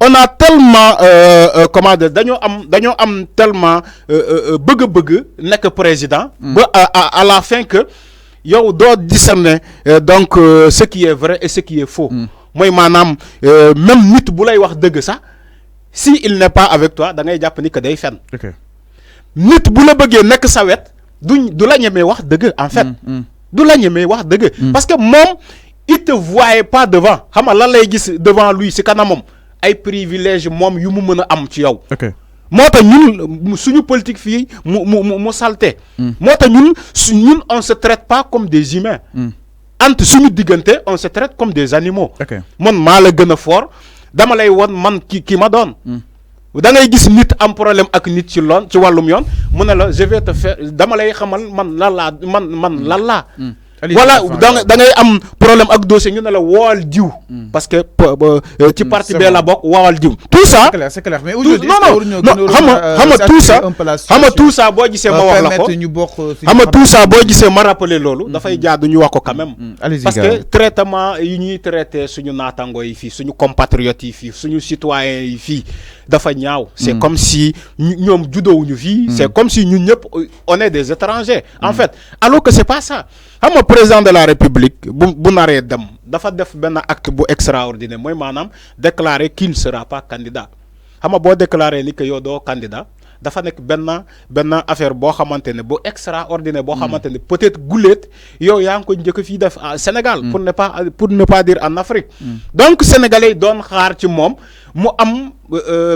on a tellement comment dire dañoo am tellement bëgg nek président ba à la fin que yow do discerner donc ce qui est vrai et ce qui est faux moy manam même nit bu lay wax deug sax si il n'est pas avec toi da ngay japp ni que day fen nit bu la bëggee nek sa wet du la ñemee wax deug en fait du la ñemee wax deug parce que mom il te voyait pas devant xam nga lan lay gis devant lui ci kanamam ay privilèges mom yu mu meuna am ci yow moo tax ñun suñu politique fii mu salté moo tax ñun on se traite pas comme des humains entre suñu diggante on se traite comme des animaux man maa la gën a fort dama lay won man ki ma doon da ngay gis nit am problème ak nit ci loon ci wàllum yoon mu ne la je vais te faire dama lay xamal man lan laa man lan laa voilà da ngay am problème ak dossier ñu ne la woowal diw parce que ci parti bee la bokk woowal diw tout ça c'est clair mais aujourd'hui non xam nga tout ça boo gisee ma wax la ko xam nga tout ça boo gisee ma rappeler loolu dafay jaadu ñu wax ko quand même parce que traitement yi ñuy traité suñu naatango yi fii suñu compatriotes yi fii suñu citoyens yi fii dafa ñaaw c'est comme si ñoom judoowuñu fii c'est comme si ñun ñëpp on est des étrangers en fait alors que c'est pas ça xam nga président de la république bu naree dem dafa def benn acte bu extraordinaire mooy maanaam déclarer qu'il ne sera pas candidat xam nga boo déclarer ni que yow doo candidat dafa nekk benn affaire boo xamante ne bu extraordinaire boo xamante ne peut-être guléet yow yaa ngi ko njëkk fii def Sénégal pour ne pas dire en Afrique donc sénégalais yi doon xaar ci moom mu am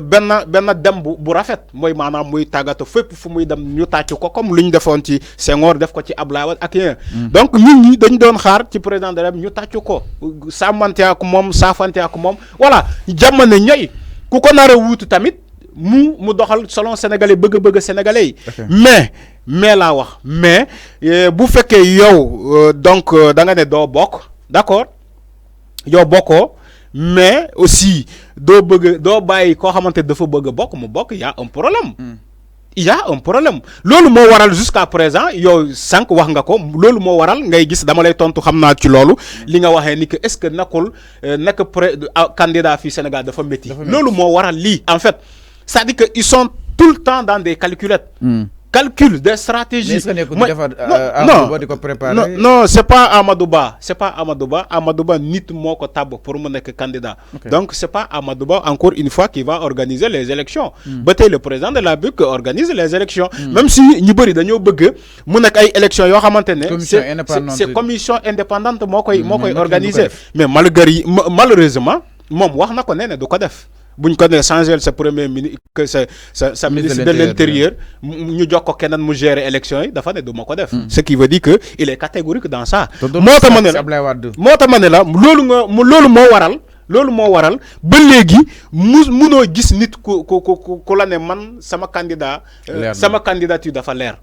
benn dem bu rafet mooy maanaam muy tàggatu fépp fu muy dem ñu tàcc ko comme lu ñu defoon ci Senghor def ko ci Abdoulaye Wade ak yéen donc nit ñi dañ doon xaar ci président de la République ñu tàcc ko sàmmante ak moom saafante ak moom voilà jamono ñooy ku ko nar a wuutu tamit mu doxal selon sénégalais bëgg sénégalais mais laa wax mais bu fekkee yow donc da nga ne doo bokk d'accord yow bokkoo mais aussi doo bàyyi koo xamante dafa bëgg bokk mu bokk y a un problème il y a un problème loolu moo waral jusqu'à présent yow sànq wax nga ko loolu moo waral ngay gis dama lay tontu xam naa ci loolu li nga waxee ni que est-ce que nekkul nekk candidat fii Sénégal dafa métti loolu moo waral lii en fait c'est-à-dire que ils sont tout le temps dans des calculettes calcul des stratégies non c'est pas Amadou Ba Amadou Ba nit moo ko tabb pour mu nekk candidat donc c'est pas Amadou Ba encore une fois qui va organiser les élections ba tey le président de la République organise les élections même si ñu bëri dañoo bëgg mu nekk ay élections yoo xamante ne c'est commission indépendante moo koy organiser mais malheureusement moom wax na ko ne du ko def buñ ko né changer sa premier ministre que sa ministre de l'intérieur ñu jox ko keneen mu gérer élection yi dafa né du ma ko def ce qui veut dire que il est catégorique dans ça moo tax ma ne la loolu moo waral ba léegi munoo gis nit ku la ne man sama candidature dafa leer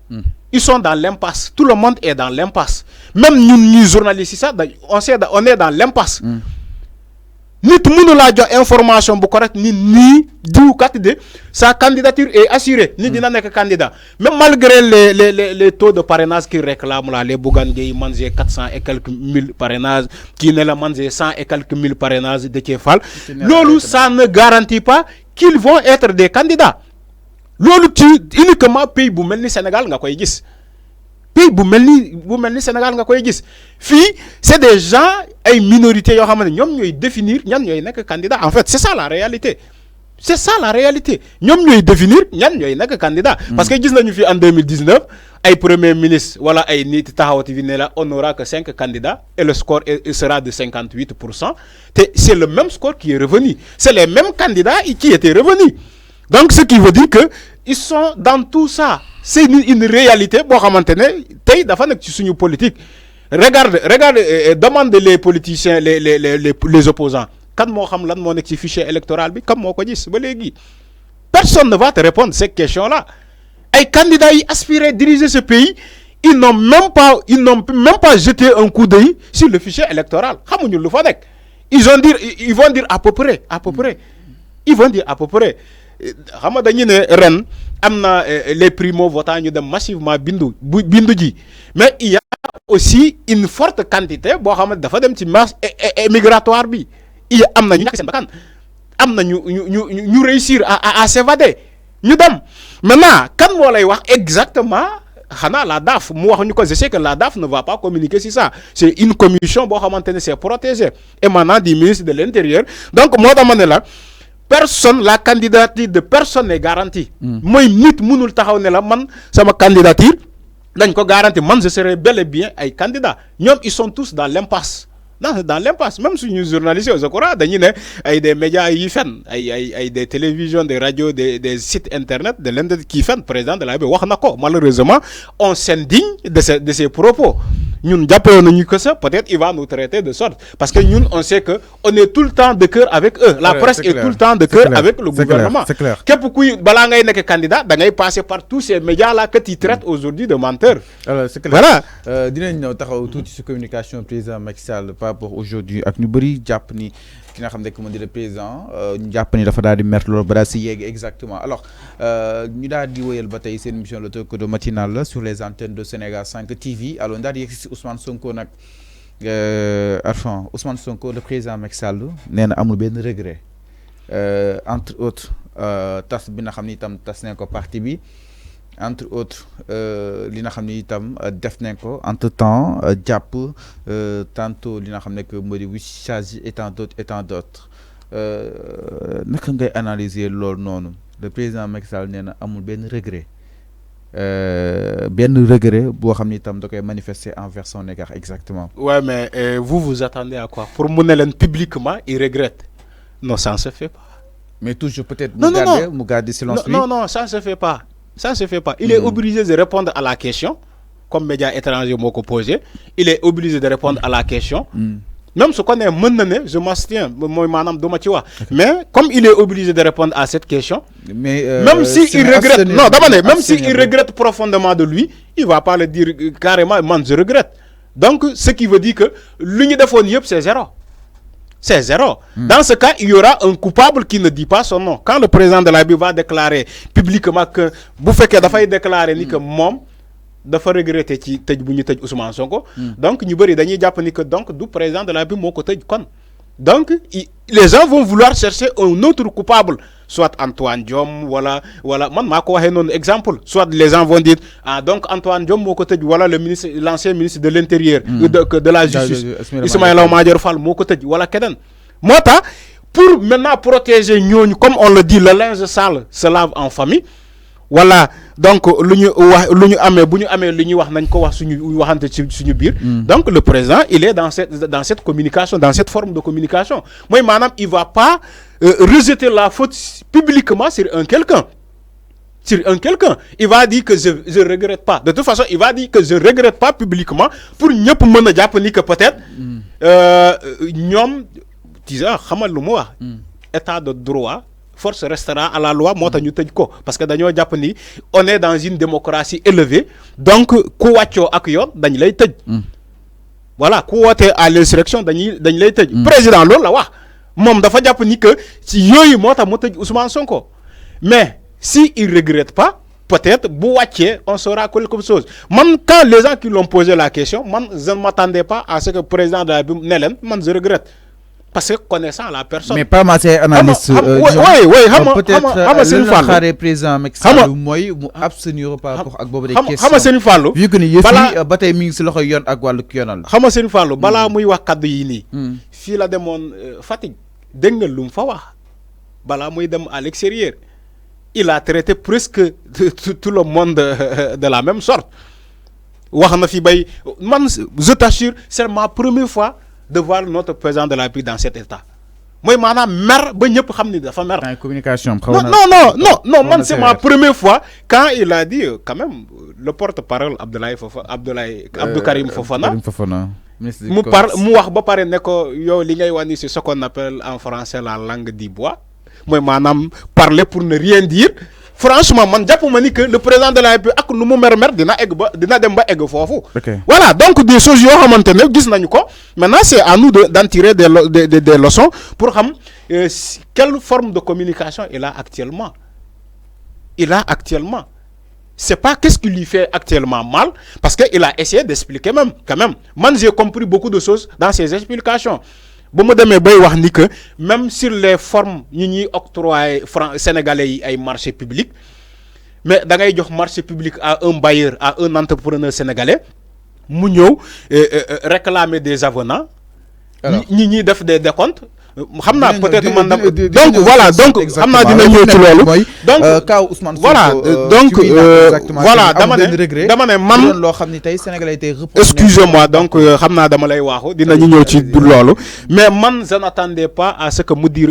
ils sont dans l'impasse tout le monde est dans l'impasse même ñun journalistes yi sax on est dans l'impasse nit mënu laa jox information bu correct ni diw kat de sa candidature est assurée ni dina nekk candidat même malgré les taux de parrainage qui réclament là les Bougane Gueye man j'ai 400 et quelques mille parrainages qui ne la man j'ai 100 et quelques mille parrainages de Déthié Fall loolu ça ne garantit pas qu'ils vont être des candidats loolu ci uniquement pays bu mel ni Sénégal nga koy gis pays bu mel ni Sénégal nga koy gis fii c'est des gens ay minorités yoo xam ne ñoom ñooy définir ñan ñooy nekk candidat en fait c'est ça la réalité ñoom ñooy définir ñan ñooy nekk candidat parce que gis nañu fi en 2019 ay premier ministre wala ay nit taxawati fi ne la on n'aura que 5 candidats et le score sera de 58% te c'est le même score qui est revenu c'est les mêmes candidats qui étaient revenus donc ce qui veut dire que ils sont dans tout ça c'est une réalité boo xamante ne tey dafa nekk ci suñu politique regarde demande les politiciens les opposants kan moo xam lan moo nekk ci fichier électoral bi kam moo ko gis ba léegi personne ne va te répondre ces questions là ay candidats yi aspirent diriger ce pays ils n'ont même pas jeté un coup d'œil sur le fichier électoral xamuñu lu fa nekk ils vont dire à peu près ils vont dire à peu près xam nga dañu ne ren am na les primo-votants ñu dem massivement bindu ji mais il y a aussi une forte quantité boo xam ne dafa dem ci masse migratoire bi am na ñu ñàkk seen bakkan ñu réussir à s'évader ñu dem maintenant kan moo lay wax exactement la DAF je sais que la DAF ne va pas communiquer sur ça c'est une commission boo xamante c'est protégé émanant du ministre de l'Intérieur donc moi dama ne la personne la candidature de personne n'est garantie mooy nit mënul taxaw ne la man sama candidature dañ ko garantie man je serai bel et bien ay candidat ñoom ils sont tous dans l'impasse dans l'impasse même suñu journalistes je crois dañuy ne ay des médias yi fen ay des télévisions des radios des sites internet de l'Inde qui fen président de la République wax na ko malheureusement on s'indigne de ces propos ñun jàppee nañu que ça peut-être il va nous traiter de sorte parce que ñun on sait que on est tout le temps de cœur avec eux la presse est tout le temps de cœur avec le gouvernement képp kuy balaa ngay nekk candidat da ngay passer par tous ces médias là que tu traites aujourd'hui de menteurs. Alors c'est clair voilà dinañ ñëw taxaw tuuti ci communication président Macky Sall par rapport aujourd'hui ak ñu bëri jàpp ni ki nga xam ne comment dire le président ñu jàpp ni dafa daal di mettre loolu ba daal si yegg exactement alors ñu daal di wéyal ba tey seen émission le talk matinal sur les antennes de Sénégal 5 TV alors daal di yegg si Ousmane Sonko nag enfin Ousmane Sonko le président Macky Sall nee na amul benn regret entre autres tas bi nga xam ni itam tas nañ ko parti bi entre autres li nga xam ni itam def nañ ko entre temps jàpp tantôt li nga xam ne que moo di charge et tant d'autres naka ngay analyser loolu noonu le président Macky Sall nee na amul benn regret boo xam ni itam da koy manifester envers son égard exactement. Ouais mais vous attendez à quoi pour mu ne leen publiquement il regrette non ça ne se fait pas. mais toujours peut-être mu garder silence. Non ça ne se fait pas. Ça ne se fait pas. Il est obligé de répondre à la question, comme média étranger m'a posé. Il est obligé de répondre à la question. Même ce qu'on est mené, je m'abstiens, mais comme il est obligé de répondre à cette question, même s'il regrette, même s'il regrette profondément de lui, il ne va pas le dire carrément, man, je regrette. Donc, ce qui veut dire que l'unité de fond, c'est zéro. C'est zéro. Dans ce cas, il y aura un coupable qui ne dit pas son nom. Quand le président de la République va déclarer publiquement que Boufeke dafa déclarer ni que mom dafa regretter ci tej bu ñu tej Ousmane Sonko. Donc ñu bari dañuy japp ni que donc du président de la République moko tej kon. Donc les gens vont vouloir chercher un autre coupable, soit Antoine Diome, voilà man mako waxé non exemple, soit les gens vont dire donc Antoine Diome moko tej wala l'ancien ministre de l'Intérieur de la justice Ismaïla Madior Fall moko tej wala kenen. Mota pour maintenant protéger ñooñu comme on le dit le linge sale se lave en famille. Voilà donc luñu amé buñu amé luñu wax nañ ko wax suñu waxante ci suñu biir. Donc le président il est dans cette communication, dans cette forme de communication. Moi madame il va pas rejeter la faute publiquement sur un quelqu'un. Il va dire que je regrette pas. De toute façon, il va dire que je regrette pas publiquement pour ñëpp mëna japp ni que peut-être ñom disant xamal lu mu wax état de droit force restera à la loi moo tax ñu tëj ko parce que dañoo jàpp ni on est dans une démocratie élevée donc ku wàccoo ak yoon dañ lay tëj voilà ku wootee à l'insurrection dañ lay tëj président loolu la wax moom dafa jàpp ni que ci yooyu moo tax mu tëj Ousmane Sonko mais si il regrette pas peut-être bu wàccee on saura quelque chose man quand les gens qui l'ont posé la question man je ne m'attendais pas à ce que président de la République ne leen man je regrette. Parce que connaissant la personne. Mais pas ma analyste. Oui, peut-être c'est une fois président Macky Sall mooy mu abstenir par rapport ak boobu des questions. Xam seen fallu. Vu que ni yëf yi ba tey mi ngi si loxo yoon ak wàllu yoonal. Xam seen fallu balaa muy wax kaddu yi nii. Fii la demoon Fatick dégg nga lu mu fa wax balaa muy dem à l'extérieur. Il a traité presque tout le monde de la même sorte. Wax na fi bay man je t'assure c'est ma première fois de voir notre président de la République dans cet état. Moi, madame, mer, ba ñëpp xam ni dafa mer. Communication. Non, man, c'est ma première fois quand il a dit, quand même, le porte-parole Abdou Karim Fofana. Mu wax ba paré ne ko yow li ngay wani c'est ce qu'on appelle en français la langue du bois. Moi, madame, parler pour ne rien dire. Franchement, man japp ma ni que le président de la République ak nu mu mer dina dem ba egg fofu. Voilà, donc des choses yo xamantene gis nañu ko. Maintenant c'est à nous d'en tirer des leçons pour xam quelle forme de communication il a actuellement. C'est pas qu'est-ce qui lui fait actuellement mal parce que il a essayé d'expliquer même quand même. Man j'ai compris beaucoup de choses dans ses explications. ba mu demee bay wax ni que même sur les formes ñi ñuy octroyer sénégalais yi ay marché public mais da ngay jox marché public à un bailleur à un entrepreneur sénégalais mu ñëw réclamer des avenants ñi ñuy def des décomptes xamna peut-être man donc voilà donc xamna dina ñëw ci lolu donc kaw Ousmane voilà donc voilà dama né man lo xamni tay sénégalais tay excusez-moi donc xamna dama lay waxu dina ñu ñëw ci lolu mais man je n'attendais pas à ce que mu dire